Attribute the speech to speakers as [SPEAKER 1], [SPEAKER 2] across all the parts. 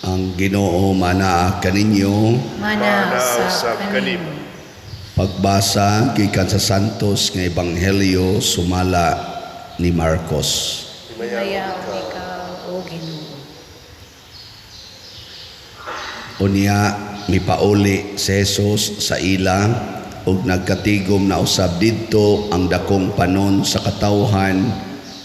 [SPEAKER 1] Ang Ginoo manaa kaninyo.
[SPEAKER 2] Manaw sa kanimo.
[SPEAKER 1] Pagbasa gikan sa Santos nga Ebanghelyo sumala ni Marcos.
[SPEAKER 2] Mayaw ikaw, O Ginoo.
[SPEAKER 1] Unya mipauli si Jesus sa ila ug nagkatigom na usab didto ang dakong panon sa katawhan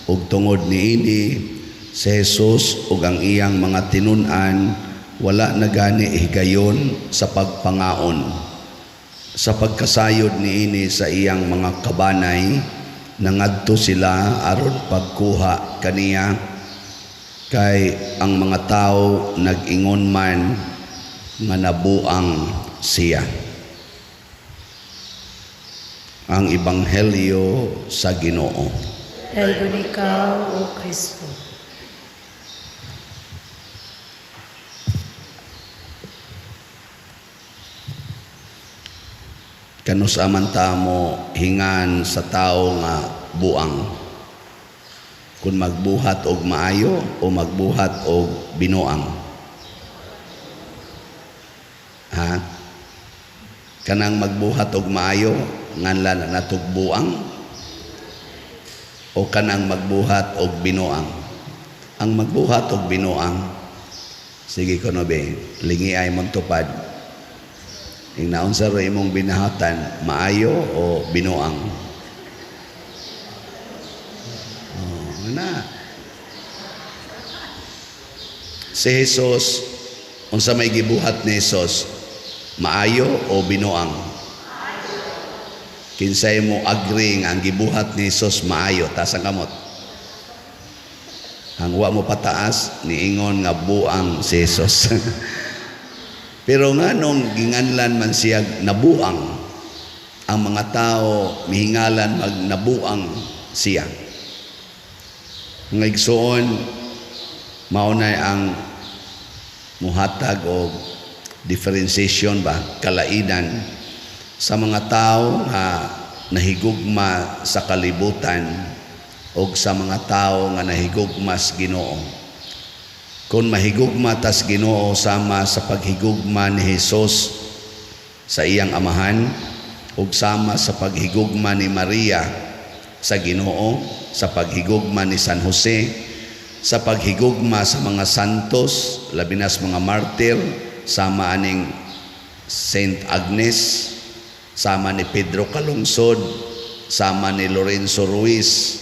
[SPEAKER 1] ug tungod niini si Jesus ug ang iyang mga tinun-an wala na gani higayon sa pagpangaon. Sa pagkasayod niini sa iyang mga kabanay, nangadto sila aron pagkuha kaniya kay ang mga tao nag-ingon man nga nabuang siya. Ang Ebanghelyo sa Ginoo.
[SPEAKER 2] Dayon ikaw, O Kristo.
[SPEAKER 1] Kanus amanta mo hingan sa tao nga buang. Kung magbuhat og maayo o magbuhat og binuang. Ha? Kanang magbuhat og maayo nganlan natog buang o kanang magbuhat og binuang. Ang magbuhat og binuang, sige ko no be, lingi ay mong tupad. Ingnaon sa ro imong binahatan, maayo o binuang? Na. Si Jesus, unsa may gibuhat ni Jesus, maayo o binuang? Kinsay mo agree nga ang gibuhat ni Jesus maayo, taas ang kamot. Ang wa mo pataas, niingon nga buang si Jesus. Pero nga nung ginganlan man siya nabuang, ang mga tao mihingalan magnabuang siya. Ngaigsoon, maunay ang muhatag o differentiation ba, kalainan sa mga tao nga nahigugma sa kalibutan o sa mga tao nga nahigugma sa Ginoo. Kung mahigugma tas Ginoo sama sa paghigugma ni Jesus sa iyang amahan o sama sa paghigugma ni Maria sa Ginoo, sa paghigugma ni San Jose, sa paghigugma sa mga santos, labinas mga martir, sama aning Saint Agnes, sama ni Pedro Calungsod, sama ni Lorenzo Ruiz,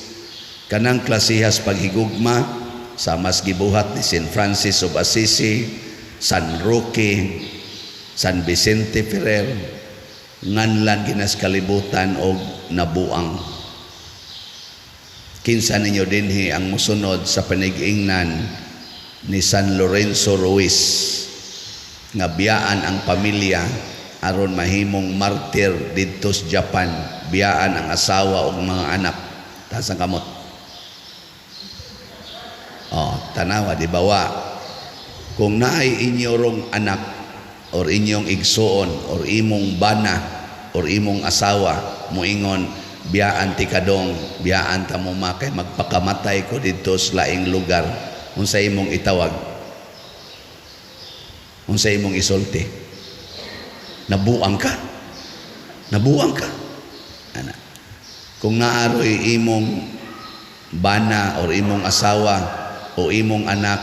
[SPEAKER 1] kanang klasihas paghigugma, sama sa gibuhat ni Saint Francis of Assisi, San Roque, San Vicente Ferrer, nganlan ginas kalibutan og nabuang. Kinsa ninyo dinhi ang musunod sa panig-ingnan ni San Lorenzo Ruiz nga biyaan ang pamilya aron mahimong martir didto sa Japan, biyaan ang asawa ug mga anak. Taas ang kamot. Tanawa di bawa. Kung naay inyorong anak or inyong igsuon or imong bana or imong asawa moingon, biyaan ti kadong, biyaan ta mo makay magpakamatay ko dito sa laing lugar. Unsa imong itawag? Unsa imong isulti? Nabuang ka? Nabuang ka? Ana. Kung naaroy imong bana or imong asawa o imong anak,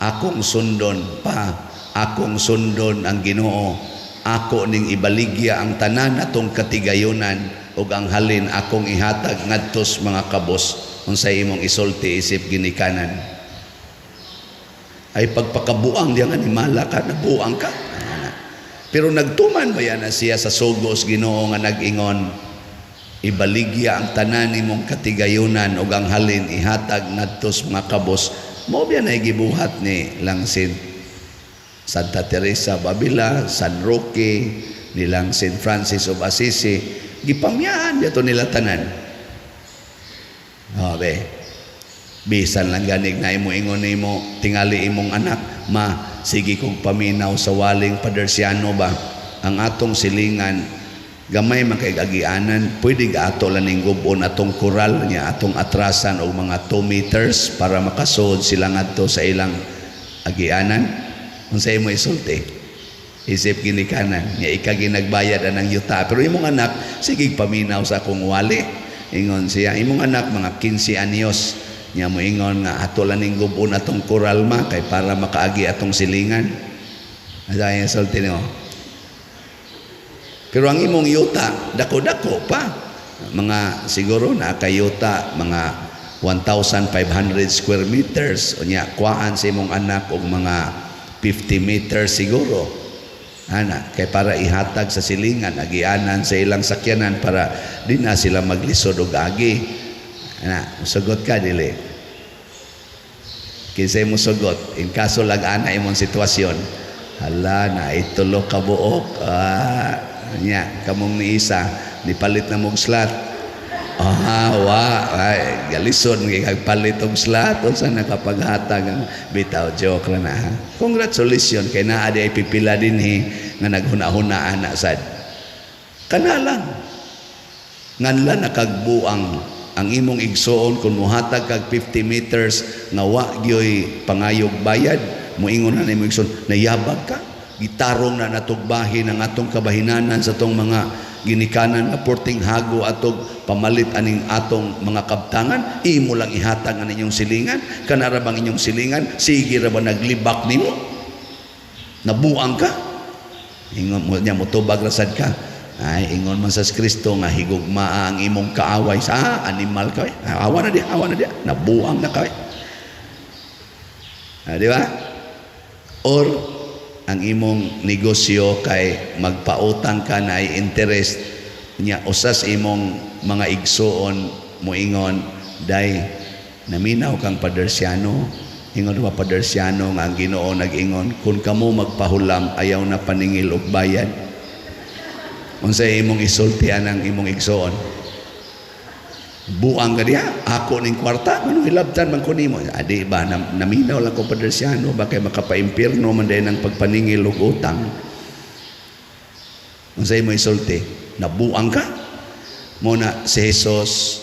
[SPEAKER 1] akong sundon pa, akong sundon ang Ginoo, ako ning ibaligya ang tanan atong katigayunan ug ang halin akong ihatag ngadtos mga kabos. Unsay imong isulti isip ginikanan? Ay pagpakabuang diyan nga ni malaka, nabuang ka. Pero nagtuman ba yan na siya sa sugos Ginoo nga nag-ingon, ibaligya ang tanan nimong katigayunan ug ang halin ihatag ngadtos mga kabos. Mao biya na gibuhat ni Langsin Santa Teresa Babila, San Roque, nilang Saint Francis of Assisi, gipamyaan dito nila tanan. Bisan lang ganig na imo ingon nimo tingali imong anak, sige kong paminaw sa waling padersiano ba ang atong silingan gamay makaigagianan, pwede ga ato laning gubon atong koral niya atong atrasan og mga 2 meters para makasud sila ngadto sa ilang agianan unsay mo isulti isip ginikanan nya ika ginagbayad anang yuta pero imong anak sige paminaw sa akong wali ingon siya imong anak mga 15 anyos nya mo ingon nga ato lang ning gubon atong kuralma kay para makaagi atong silingan asa yung isulti nimo pero ang imong yuta dako-dako pa mga siguro na kayuta mga 1,500 square meters unya kuhaan sa imong anak og mga 50 meters siguro ana kay para ihatag sa silingan agianan sa ilang sakyanan para di na sila maglisod og agi ana sugot ka dili kinsay mo sugot in kaso lag-ana imong sitwasyon hala na itulo ka buok nya kamong ni isa nipalit na mong slot ay galison kay palit og slot unsa nakapaghatag ang bitaw joke ra na ha congratulations kay naa di ay pipila dinhi nga naghuna-hunaan na sad kana lang nganlan nakagbuang ang imong igsuon kung muhatag kag 50 meters nga wa gyoy pangayog bayad moingon na imong igsuon nayabag ka gitarong na natugbahin ang atong kabahinanan sa tong mga ginikanan nga porting hago atog pamalit aning atong mga kabtangan imo lang ihatag ang inyong silingan kanara bang inyong silingan sige ra ba naglibak nimo nabuang ka ingon mo nya motubag rasad ka ay ingon man sa Kristo nga higugmaa ang imong kaaway sa animal ka awa na di nabuang na ka di ba or ang imong negosyo kay magpautang ka na ay interest niya usas imong mga igsuon moingon day naminaw kang padersyano ingon wa padersyano nga ang Ginoo nag-ingon kung kamo magpahulam ayaw na paningil og bayad unsay imong isultian ang imong igsuon buang ka diha ako ning kwarta manong hilabtan man ko nimo adi ba naminaw lang ko padersyano ba kay makapaimpirno man day nang pagpaningil og utang unsay mo isulti nabuang ka mo na si Jesus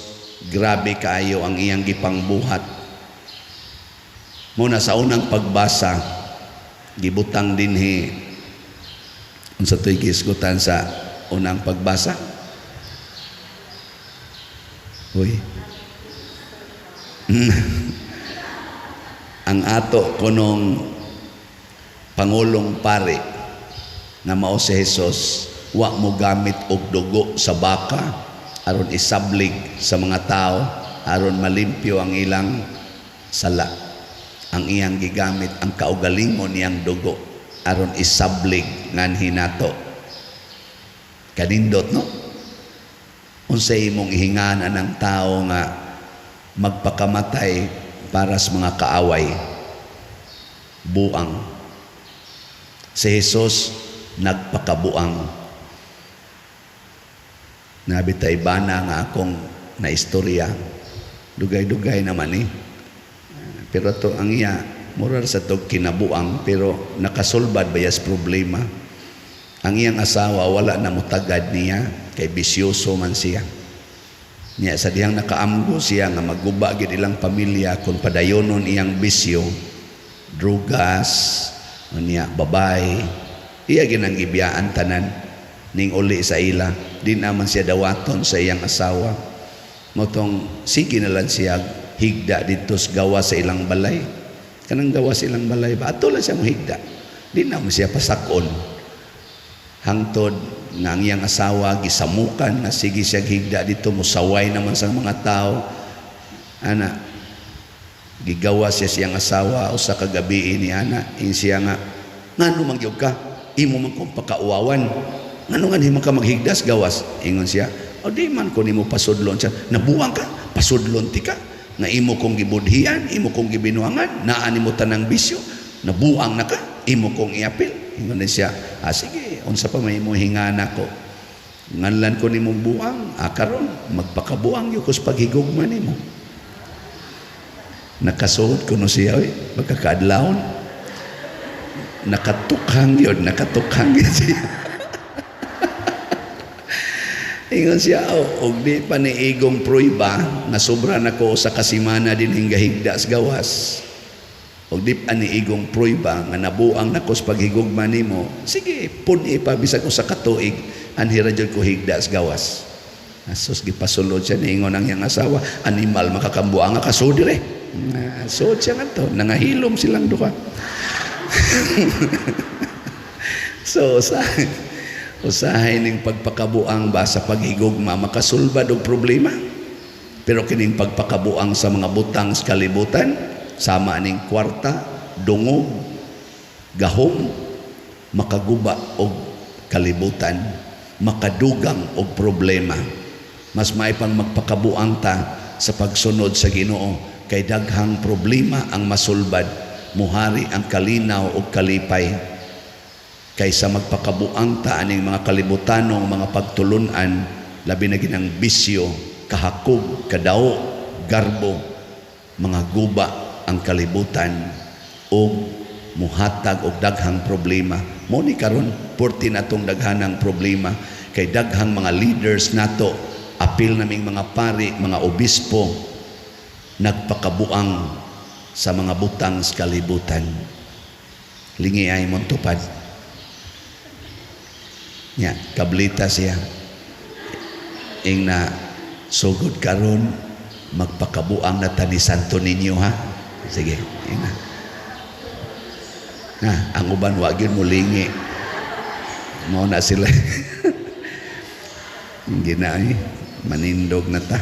[SPEAKER 1] grabe kaayo ang iyang gipangbuhat mo na sa unang pagbasa gibutang dinhi unsa toy gisgutan sa unang pagbasa uy ang ato kunong pangulong pari na mao si Jesus wa mo gamit og dugo sa baka aron isablig sa mga tao aron malimpyo ang ilang sala ang iyang gigamit ang kaugalingon niyang dugo aron isablig nganhi nato kanindot no unsay imong ihinganan ng tao nga magpakamatay para sa mga kaaway buang si Jesus nagpakabuang nabitay bana nga akong naistorya dugay-dugay naman pero to ang iya murar sa tog kinabuang pero nakasulbad bayas problema ang iyang asawa wala na mutagad niya kay bisyoso man siya niya sa dihang nakaamgo siya nga magguba gid ilang pamilya kung padayonon iyang bisyo drugas niya babay iya ginang ibiyaan tanan ning uli sa ila di naman siya dawaton sa iyang asawa motong sige na lang siya higda dito sa gawa sa ilang balay kanang gawa sa ilang balay ba ato lang siya mohigda di naman siya pasakon hangtod nga ang iyang asawa gisamukan na sige siya higda dito musaway naman sa mga tao ana gigawa siya siyang asawa usa ka gabi ni ana siya nga ngano man gyud ka imo man kong pakauwawan ngano nga himo ka maghigdas gawas ingon siya o di man ko nimo pasudlon siya nabuang ka pasudlon ti ka nga imo kong gibudhian imo kong gibinuangan naa nimo tanang bisyo nabuang na ka imo kong iapil ingon siya sige unsa pa may mo hingana ko nganlan ko nimo buang karon magpakabuang yo kus paghigugma nimo nakasuot ko no siya magkakaadlawon nakatukhang yun siya ingon siya og di pa niigong pruiba nga sobra na ko sa kasimana din hingga higda sa gawas Og di ani igong prueba nga nabuang nakos paghigugma nimo, sige, puni pa bisag usa ka tuig, anhira jud ko higda sa gawas. Asus gipasulod siya niingon ang iyang asawa, animal makakambuang nga kasud dire. So siya nga to, nangahilom silang duha. So usahay ning pagpakabuang ba sa paghigugma makasulbad og problema. Pero kining pagpakabuang sa mga butang sa kalibutan, sama ning kwarta, dungog, gahom, makaguba og kalibutan, makadugang og problema. Mas may pang magpakabuang ta sa pagsunod sa Ginoo kay daghang problema ang masulbad, muhari ang kalinaw og kalipay. Kaysa magpakabuang ta aning mga kalibutanong mga pagtulunan, labi na ginang bisyo, kahakog, kadao, garbo, mga guba ang kalibutan o muhatag og daghang problema. Mo ni karon porti natong daghanang problema kay daghang mga leaders nato, apil naming mga pari, mga obispo nagpakabuang sa mga butang sa kalibutan. Lingi ay mong tupad. Nya, kablita siya. Ing na sugod karon magpakabuang na ta ni Santo Niño ha. Sige, ina. Ang uban wa gyud mulingi. Mao na sila. Hindi na manindog na ta.